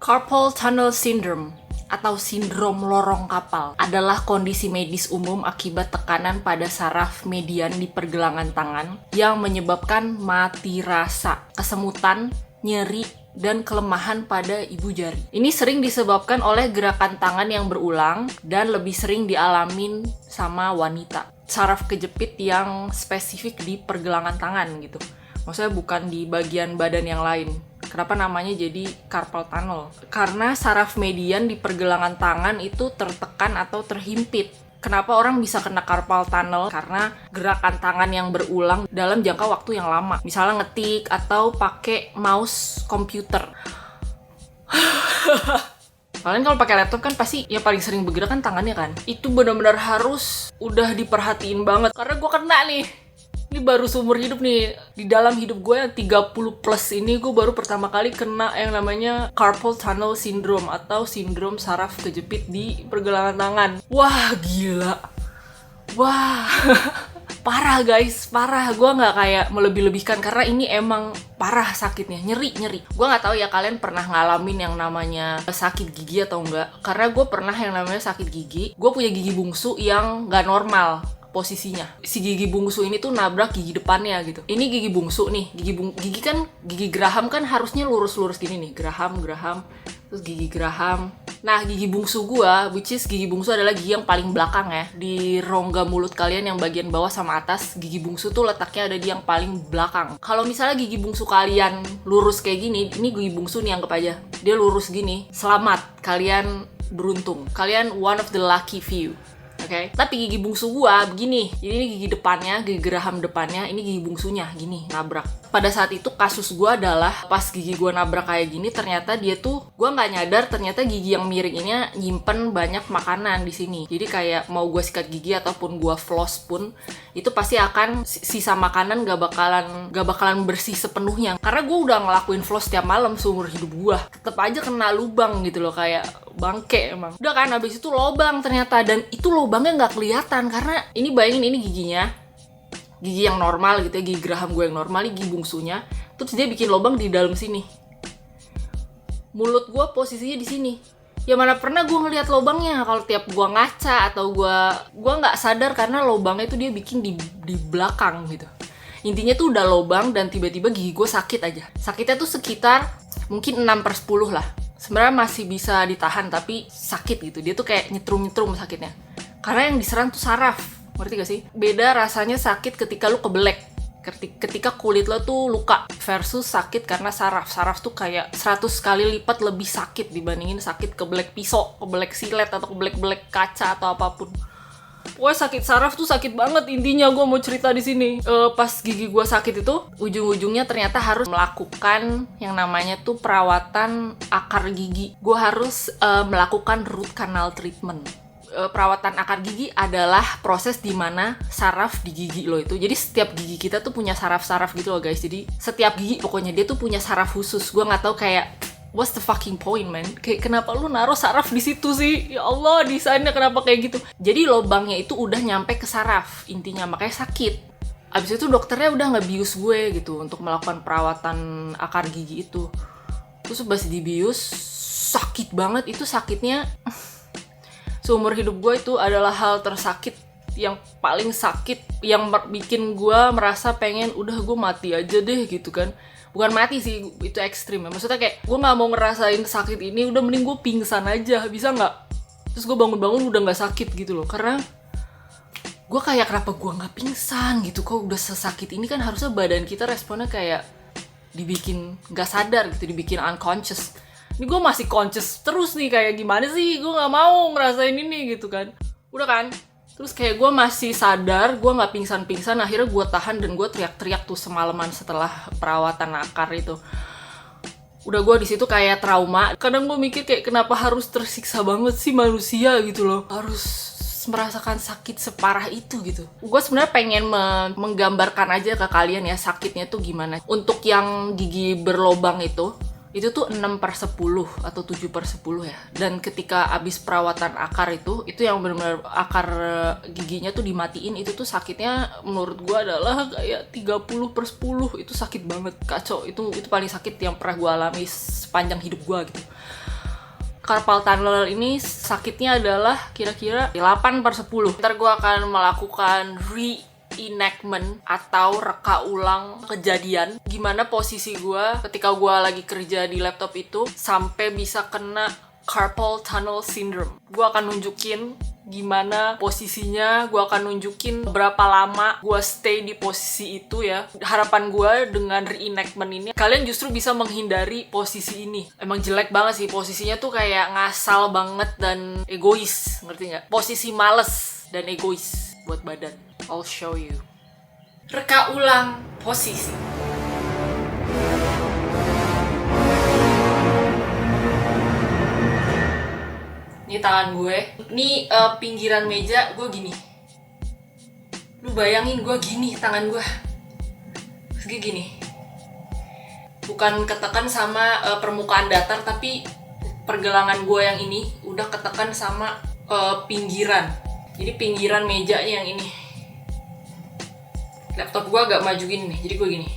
Carpal tunnel syndrome atau sindrom lorong kapal adalah kondisi medis umum akibat tekanan pada saraf median di pergelangan tangan yang menyebabkan mati rasa, kesemutan, nyeri, dan kelemahan pada ibu jari. Ini sering disebabkan oleh gerakan tangan yang berulang dan lebih sering dialamin sama wanita. Saraf kejepit yang spesifik di pergelangan tangan gitu. Maksudnya bukan di bagian badan yang lain. Kenapa namanya jadi carpal tunnel? Karena saraf median di pergelangan tangan itu tertekan atau terhimpit. Kenapa orang bisa kena carpal tunnel? Karena gerakan tangan yang berulang dalam jangka waktu yang lama. Misalnya ngetik atau pakai mouse komputer. Kalian kalau pakai laptop kan pasti yang paling sering bergerak kan tangannya kan. Itu benar-benar harus udah diperhatiin banget. Karena gue kena nih. Ini baru seumur hidup nih. Di dalam hidup gue yang 30 plus ini gue baru pertama kali kena yang namanya carpal tunnel syndrome atau sindrom saraf kejepit di pergelangan tangan. Wah gila. Wah parah guys, parah. Gue gak kayak melebih-lebihkan karena ini emang parah sakitnya, nyeri. Gue gak tahu ya kalian pernah ngalamin yang namanya sakit gigi atau enggak. Karena gue pernah yang namanya sakit gigi. Gue punya gigi bungsu yang gak normal posisinya. Si gigi bungsu ini tuh nabrak gigi depannya gitu. Ini gigi bungsu nih, gigi kan, gigi geraham kan harusnya lurus-lurus gini nih, geraham, terus gigi geraham. Nah, gigi bungsu gua, which is gigi bungsu adalah gigi yang paling belakang ya, di rongga mulut kalian yang bagian bawah sama atas. Gigi bungsu tuh letaknya ada di yang paling belakang. Kalau misalnya gigi bungsu kalian lurus kayak gini, ini gigi bungsu nih anggap aja, dia lurus gini, selamat, kalian beruntung, kalian one of the lucky few. Oke, tapi gigi bungsu gua begini. Jadi ini gigi depannya, gigi geraham depannya, ini gigi bungsunya gini, nabrak. Pada saat itu kasus gua adalah pas gigi gua nabrak kayak gini, ternyata dia tuh gua nggak nyadar ternyata gigi yang miring ini nyimpen banyak makanan di sini. Jadi kayak mau gua sikat gigi ataupun gua floss pun itu pasti akan sisa makanan gak bakalan bersih sepenuhnya. Karena gua udah ngelakuin floss tiap malam seumur hidup gua, tetep aja kena lubang gitu loh, kayak bangke emang. Udah kan, habis itu lobang ternyata, dan itu lobangnya nggak kelihatan karena ini bayangin ini giginya, gigi yang normal gitu ya, gigi geraham gue yang normal, gigi bungsunya, terus dia bikin lobang di dalam sini. Mulut gue posisinya di sini. Ya mana pernah gue ngeliat lobangnya kalau tiap gue ngaca atau gue nggak sadar karena lobangnya itu dia bikin di belakang gitu. Intinya tuh udah lobang dan tiba-tiba gigi gue sakit aja. Sakitnya tuh sekitar mungkin 6/10 lah. Sebenarnya masih bisa ditahan tapi sakit gitu. Dia tuh kayak nyetrum-nyetrum sakitnya. Karena yang diserang tuh saraf. Ngerti gak sih? Beda rasanya sakit ketika lu kebelek. Ketika kulit lo tuh luka versus sakit karena saraf. Saraf tuh kayak 100 kali lipat lebih sakit dibandingin sakit kebelek pisau, kebelek silet atau kebelek kaca atau apapun. Pokoknya sakit saraf tuh sakit banget. Intinya gue mau cerita di sini. Pas gigi gue sakit itu, ujung-ujungnya ternyata harus melakukan yang namanya tuh perawatan akar gigi. Gue harus melakukan root canal treatment. Perawatan akar gigi adalah proses di mana saraf di gigi lo itu. Jadi setiap gigi kita tuh punya saraf-saraf gitu loh guys. Jadi setiap gigi pokoknya dia tuh punya saraf khusus. Gue nggak tahu kayak what's the fucking point, man? Kayak kenapa lu naruh saraf di situ sih? Ya Allah, desainnya kenapa kayak gitu? Jadi lobangnya itu udah nyampe ke saraf, intinya makanya sakit. Abis itu dokternya udah ngebius gue gitu untuk melakukan perawatan akar gigi itu. Terus pas dibius, sakit banget. Itu sakitnya seumur hidup gue itu adalah hal tersakit, yang paling sakit, yang bikin gue merasa pengen udah gue mati aja deh gitu kan. Bukan mati sih, itu ekstrim ya. Maksudnya kayak gue gak mau ngerasain sakit ini, udah mending gue pingsan aja, bisa gak? Terus gue bangun-bangun udah gak sakit gitu loh. Karena gue kayak kenapa gue gak pingsan gitu, kok udah sesakit ini. Kan harusnya badan kita responnya kayak dibikin gak sadar gitu, dibikin unconscious. Ini gue masih conscious terus nih, kayak gimana sih, gue gak mau ngerasain ini gitu kan. Udah kan? Terus kayak gue masih sadar, gue gak pingsan-pingsan, akhirnya gue tahan dan gue teriak-teriak tuh semalaman setelah perawatan akar itu. Udah gue di situ kayak trauma. Kadang gue mikir kayak kenapa harus tersiksa banget sih manusia gitu loh. Harus merasakan sakit separah itu gitu. Gue sebenarnya pengen menggambarkan aja ke kalian ya sakitnya tuh gimana. Untuk yang gigi berlobang itu tuh 6/10 atau 7/10 ya. Dan ketika abis perawatan akar itu yang benar-benar akar giginya tuh dimatiin, itu tuh sakitnya menurut gue adalah kayak 30/10. Itu sakit banget, kacau. Itu paling sakit yang pernah gue alami sepanjang hidup gue gitu. Carpal tunnel ini sakitnya adalah kira-kira 8/10. Ntar gue akan melakukan reenactment atau reka ulang kejadian gimana posisi gue ketika gue lagi kerja di laptop itu sampai bisa kena carpal tunnel syndrome. Gue akan nunjukin gimana posisinya, gue akan nunjukin berapa lama gue stay di posisi itu ya. Harapan gue dengan reenactment ini, kalian justru bisa menghindari posisi ini. Emang jelek banget sih, posisinya tuh kayak ngasal banget dan egois, ngerti nggak? Posisi males dan egois buat badan. I'll show you. Reka ulang posisi. Ini tangan gue, ini pinggiran meja gue gini. Lu bayangin gue gini tangan gue, segi gini. Bukan ketekan sama permukaan datar, tapi pergelangan gue yang ini udah ketekan sama pinggiran. Jadi pinggiran mejanya yang ini. Laptop gue agak majuin nih, jadi gue gini.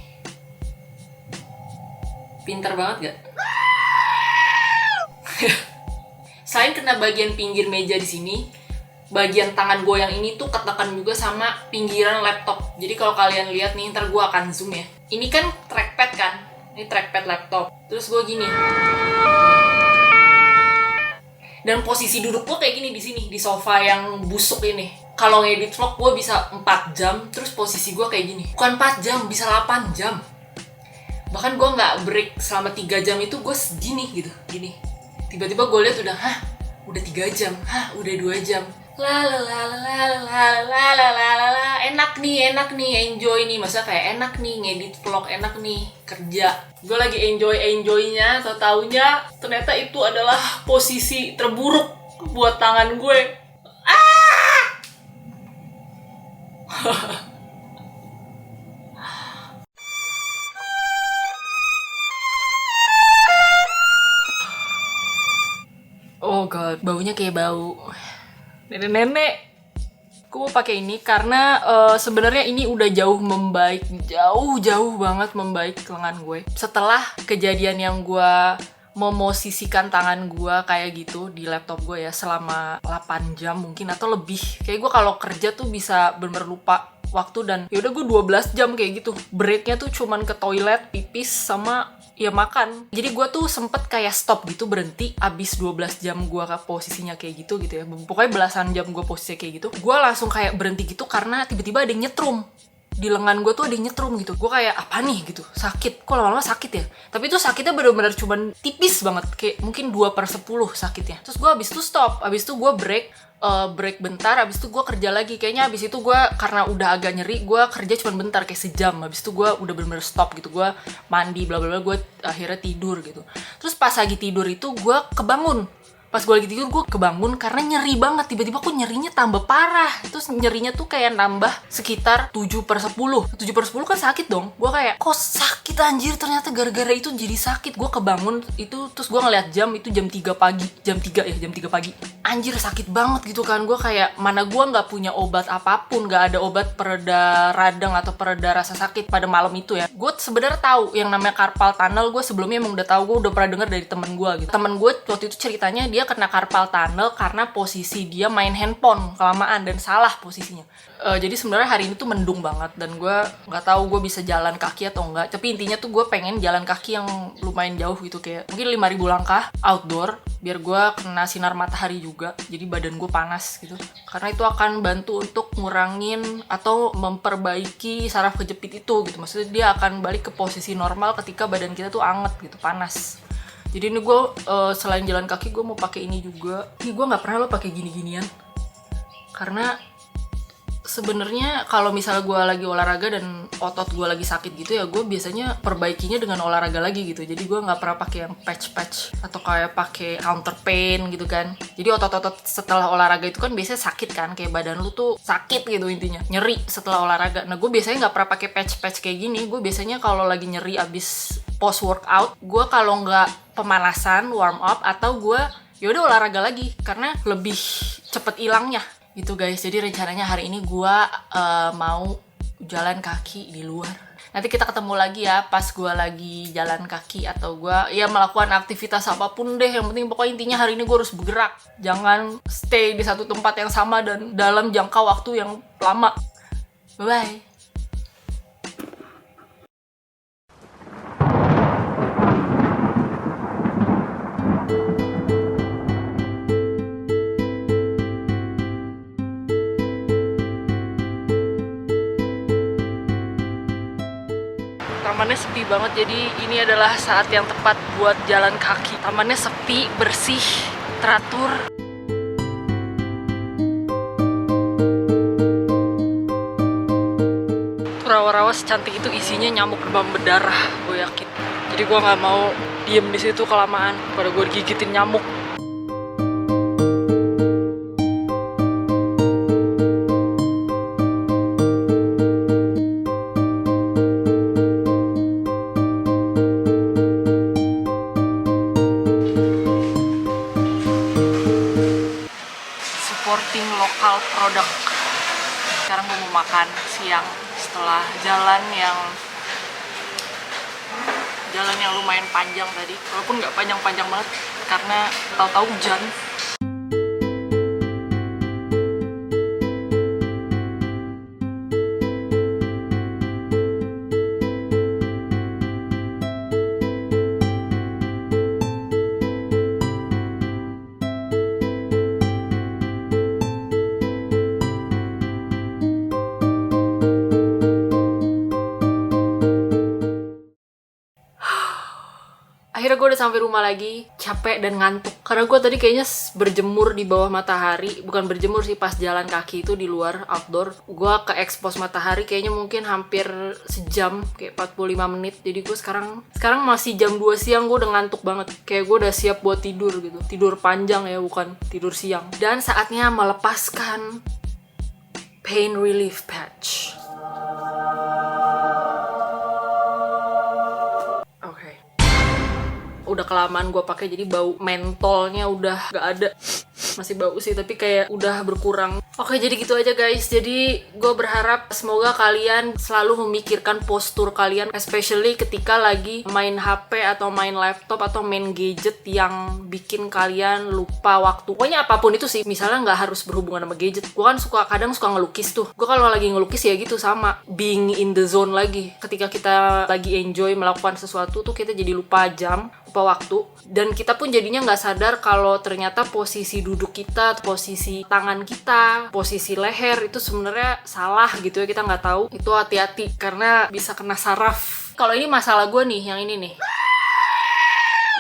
Pintar banget gak? Selain kena bagian pinggir meja di sini, bagian tangan gue yang ini tuh ketekan juga sama pinggiran laptop. Jadi kalau kalian lihat nih, ntar gue akan zoom ya. Ini kan trackpad kan? Ini trackpad laptop. Terus gue gini. Dan posisi duduk gue kayak gini di sini, di sofa yang busuk ini. Kalau ngedit vlog gue bisa 4 jam, terus posisi gue kayak gini. Bukan 4 jam, bisa 8 jam. Bahkan gue nggak break selama 3 jam itu gue segini gitu, gini. Tiba-tiba gue lihat udah, udah 3 jam, udah 2 jam. Enak nih, enjoy nih. Masa kayak enak nih, ngedit vlog, enak nih, kerja. Gue lagi enjoy-nya, taunya ternyata itu adalah posisi terburuk buat tangan gue. Oh god, baunya kayak bau nenek-nenek. Gue mau pakai ini karena sebenarnya ini udah jauh membaik, jauh banget membaik lengan gue. Setelah kejadian yang gue memosisikan tangan gue kayak gitu di laptop gue ya selama 8 jam mungkin atau lebih. Kayak gue kalau kerja tuh bisa bener-bener lupa waktu dan yaudah gue 12 jam kayak gitu. Breaknya tuh cuman ke toilet, pipis, sama ya makan. Jadi gue tuh sempet kayak stop gitu, berhenti abis 12 jam gue ke posisinya kayak gitu ya. Pokoknya belasan jam gue posisinya kayak gitu. Gue langsung kayak berhenti gitu karena tiba-tiba ada yang nyetrum. Di lengan gue tuh ada yang nyetrum gitu. Gue kayak apa nih gitu, sakit. Kok lama-lama sakit ya? Tapi itu sakitnya bener-bener cuman tipis banget. Kayak mungkin 2/10 sakitnya. Terus gue abis itu stop. Abis itu gue break bentar, abis itu gue kerja lagi. Kayaknya abis itu gue karena udah agak nyeri, gue kerja cuma bentar kayak sejam. Abis itu gue udah bener-bener stop gitu, gue mandi bla bla bla, gue akhirnya tidur gitu. Terus pas lagi tidur itu gue kebangun. Pas gue lagi tidur gue kebangun karena nyeri banget. Tiba-tiba kok nyerinya tambah parah. Terus nyerinya tuh kayak nambah sekitar 7/10. 7/10 kan sakit dong. Gue kayak kok sakit anjir, ternyata gara-gara itu jadi sakit. Gue kebangun itu, terus gue ngeliat jam, itu jam 3 pagi. Jam 3 pagi. Anjir sakit banget gitu kan. Gue kayak mana gue gak punya obat apapun, gak ada obat pereda radang atau pereda rasa sakit pada malam itu ya. Gue sebenarnya tahu yang namanya carpal tunnel. Gue sebelumnya emang udah tahu, gue udah pernah denger dari temen gue gitu. Temen gue waktu itu ceritanya dia kena carpal tunnel karena posisi dia main handphone kelamaan dan salah posisinya. Jadi sebenarnya hari ini tuh mendung banget dan gue nggak tahu gue bisa jalan kaki atau enggak. Tapi intinya tuh gue pengen jalan kaki yang lumayan jauh gitu, kayak mungkin 5.000 langkah outdoor biar gue kena sinar matahari juga. Jadi badan gue panas gitu. Karena itu akan bantu untuk ngurangin atau memperbaiki saraf kejepit itu gitu. Maksudnya dia akan balik ke posisi normal ketika badan kita tuh anget gitu, panas. Jadi ini gue selain jalan kaki gue mau pakai ini juga. Ini gue nggak pernah lo pakai gini-ginian karena sebenarnya kalau misalnya gue lagi olahraga dan otot gue lagi sakit gitu ya, gue biasanya perbaikinya dengan olahraga lagi gitu. Jadi gue nggak pernah pakai yang patch atau kayak pakai counter pain gitu kan. Jadi otot-otot setelah olahraga itu kan biasanya sakit kan, kayak badan lu tuh sakit gitu intinya, nyeri setelah olahraga. Nah gue biasanya nggak pernah pakai patch kayak gini. Gue biasanya kalau lagi nyeri abis post workout, gue kalau nggak pemanasan warm up atau gue yaudah olahraga lagi karena lebih cepet hilangnya gitu guys. Jadi rencananya hari ini gue mau jalan kaki di luar. Nanti kita ketemu lagi ya pas gue lagi jalan kaki atau gue ya melakukan aktivitas apapun deh. Yang penting pokoknya intinya hari ini gue harus bergerak. Jangan stay di satu tempat yang sama dan dalam jangka waktu yang lama. Bye-bye. Tamannya sepi banget, jadi ini adalah saat yang tepat buat jalan kaki. Tamannya sepi, bersih, teratur. Rawa-rawa secantik itu isinya nyamuk demam berdarah, gue yakin. Jadi gue nggak mau diem di situ kelamaan, pada gue digigitin nyamuk. Supporting lokal produk. Sekarang gue mau makan siang setelah jalan yang lumayan panjang tadi. Walaupun nggak panjang-panjang banget karena tahu-tahu hujan. Akhirnya gue udah sampai rumah lagi, capek dan ngantuk. Karena gue tadi kayaknya berjemur di bawah matahari. Bukan berjemur sih, pas jalan kaki itu di luar, outdoor. Gue ke expose matahari kayaknya mungkin hampir sejam, kayak 45 menit. Jadi gue sekarang masih jam 2 siang, gue udah ngantuk banget. Kayak gue udah siap buat tidur gitu. Tidur panjang ya, bukan tidur siang. Dan saatnya melepaskan pain relief patch. Udah kelamaan gue pakai, jadi bau mentolnya udah gak ada. Masih bau sih, tapi kayak udah berkurang. Oke, jadi gitu aja guys. Jadi gue berharap semoga kalian selalu memikirkan postur kalian, especially ketika lagi main HP atau main laptop atau main gadget yang bikin kalian lupa waktu. Pokoknya apapun itu sih, misalnya nggak harus berhubungan sama gadget. Gue kan kadang suka ngelukis tuh. Gue kalau lagi ngelukis ya gitu, sama being in the zone lagi. Ketika kita lagi enjoy melakukan sesuatu tuh, kita jadi lupa jam, lupa waktu, dan kita pun jadinya nggak sadar kalau ternyata posisi duduk kita, posisi tangan kita, posisi leher itu sebenarnya salah gitu ya, kita nggak tahu. Itu hati-hati karena bisa kena saraf. Kalau ini masalah gue nih, yang ini nih,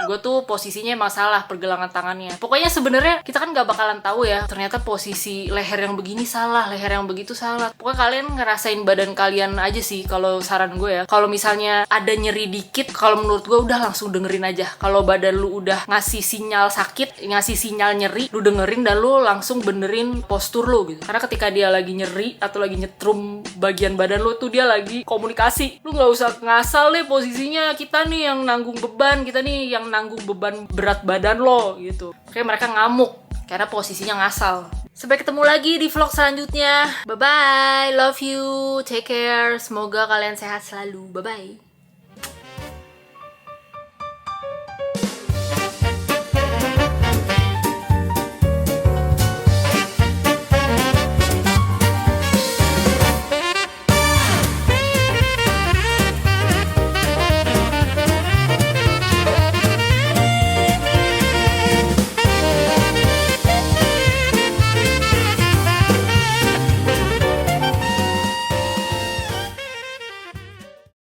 gue tuh posisinya masalah pergelangan tangannya. Pokoknya sebenarnya kita kan nggak bakalan tahu ya, ternyata posisi leher yang begini salah, leher yang begitu salah. Pokoknya kalian ngerasain badan kalian aja sih. Kalau saran gue ya, kalau misalnya ada nyeri dikit, kalau menurut gue udah langsung dengerin aja. Kalau badan lu udah ngasih sinyal sakit, ngasih sinyal nyeri, lu dengerin dan lu langsung benerin postur lu gitu. Karena ketika dia lagi nyeri atau lagi nyetrum bagian badan lu tuh, dia lagi komunikasi. Lu nggak usah ngasal deh posisinya, kita nih yang nanggung beban, kita nih yang nanggung beban berat badan lo gitu. Kayak mereka ngamuk karena posisinya ngasal. Sampai ketemu lagi di vlog selanjutnya. Bye bye, love you, take care. Semoga kalian sehat selalu. Bye bye.